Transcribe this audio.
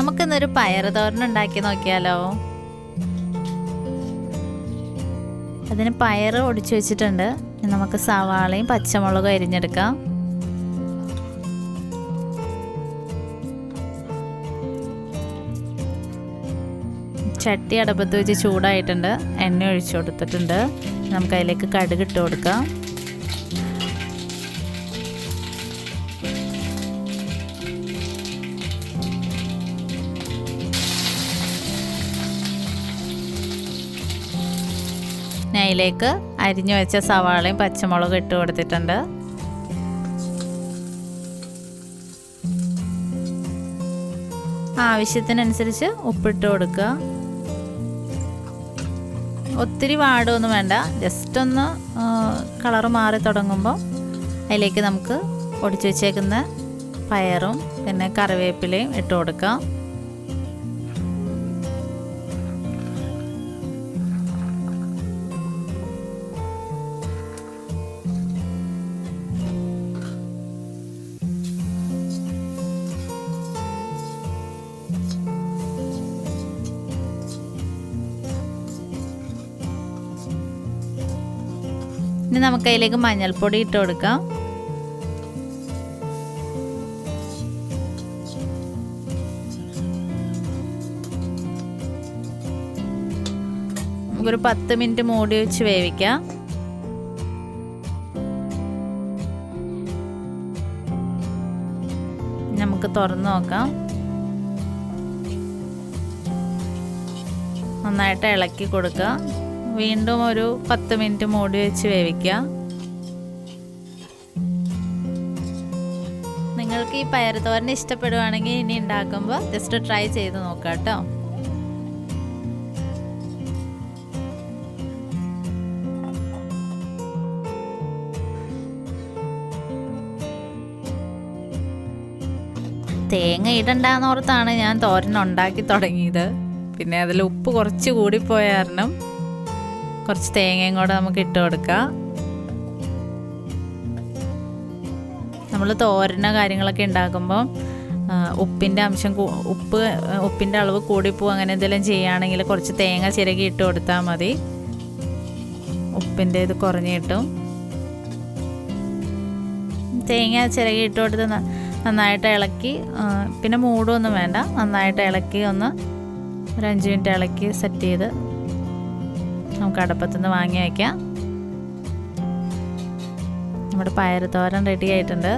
നമുക്കിന്നൊരു പയറ് തോരൻ ഉണ്ടാക്കി നോക്കിയാലോ. അതിന് പയറ് ഒടിച്ചു വെച്ചിട്ടുണ്ട്. നമുക്ക് സവാളയും പച്ചമുളകും അരിഞ്ഞെടുക്കാം. ചട്ടി അടുപ്പത്ത് വെച്ച് ചൂടായിട്ടുണ്ട്. എണ്ണ ഒഴിച്ചു കൊടുത്തിട്ടുണ്ട്. നമുക്ക് അതിലേക്ക് കടുക് ഇട്ട് കൊടുക്കാം. അതിലേക്ക് അരിഞ്ഞു വെച്ച സവാളയും പച്ചമുളകും ഇട്ട് കൊടുത്തിട്ടുണ്ട്. ആവശ്യത്തിനനുസരിച്ച് ഉപ്പിട്ട് കൊടുക്കുക. ഒത്തിരി വാടൊന്നും വേണ്ട, ജസ്റ്റ് ഒന്ന് കളറ് മാറി തുടങ്ങുമ്പോൾ അതിലേക്ക് നമുക്ക് ഒടിച്ചു വെച്ചേക്കുന്ന പയറും പിന്നെ കറിവേപ്പിലയും ഇട്ട് കൊടുക്കാം. ഇനി നമുക്ക് അതിലേക്ക് മഞ്ഞൾപ്പൊടി ഇട്ട് കൊടുക്കാം. നമുക്കൊരു 10 മിനിറ്റ് മൂടി വെച്ച് വേവിക്കാം. നമുക്ക് തുറന്ന് നോക്കാം. നന്നായിട്ട് ഇളക്കി കൊടുക്കുക. വീണ്ടും ഒരു 10 മിനിറ്റ് മൂടി വെച്ച് വേവിക്കുക. നിങ്ങൾക്ക് ഈ പയർ തോരൻ ഇഷ്ടപ്പെടുവാണെങ്കിൽ ഇനി ഉണ്ടാക്കുമ്പോൾ ജസ്റ്റ് ട്രൈ ചെയ്ത് നോക്കാം കേട്ടോ. തേങ്ങ ഇടണ്ടെന്നോർത്താണ് ഞാൻ തോരൻ ഉണ്ടാക്കി തുടങ്ങിയത്. പിന്നെ അതിൽ ഉപ്പ് കുറച്ച് കൂടിപ്പോയ കാരണം കുറച്ച് തേങ്ങയും കൂടെ നമുക്ക് ഇട്ട് കൊടുക്കാം. നമ്മൾ തോരനോ കാര്യങ്ങളൊക്കെ ഉണ്ടാക്കുമ്പോൾ ഉപ്പിൻ്റെ അംശം ഉപ്പിൻ്റെ അളവ് കൂടിപ്പോവും അങ്ങനെ എന്തെങ്കിലും ചെയ്യുകയാണെങ്കിൽ കുറച്ച് തേങ്ങ ചിരകി ഇട്ട് കൊടുത്താൽ മതി. ഉപ്പിൻ്റെ ഇത് കുറഞ്ഞ് കിട്ടും. തേങ്ങ ചിരകി ഇട്ട് കൊടുത്ത് നന്നായിട്ട് ഇളക്കി, പിന്നെ മൂടൊന്നും വേണ്ട, നന്നായിട്ട് ഇളക്കി ഒന്ന് ഒരു 5 മിനിറ്റ് ഇളക്കി സെറ്റ് ചെയ്ത് നമുക്ക് അടുപ്പത്തുനിന്ന് വാങ്ങി വയ്ക്കാം. നമ്മുടെ പയർ തോരൻ റെഡി ആയിട്ടുണ്ട്.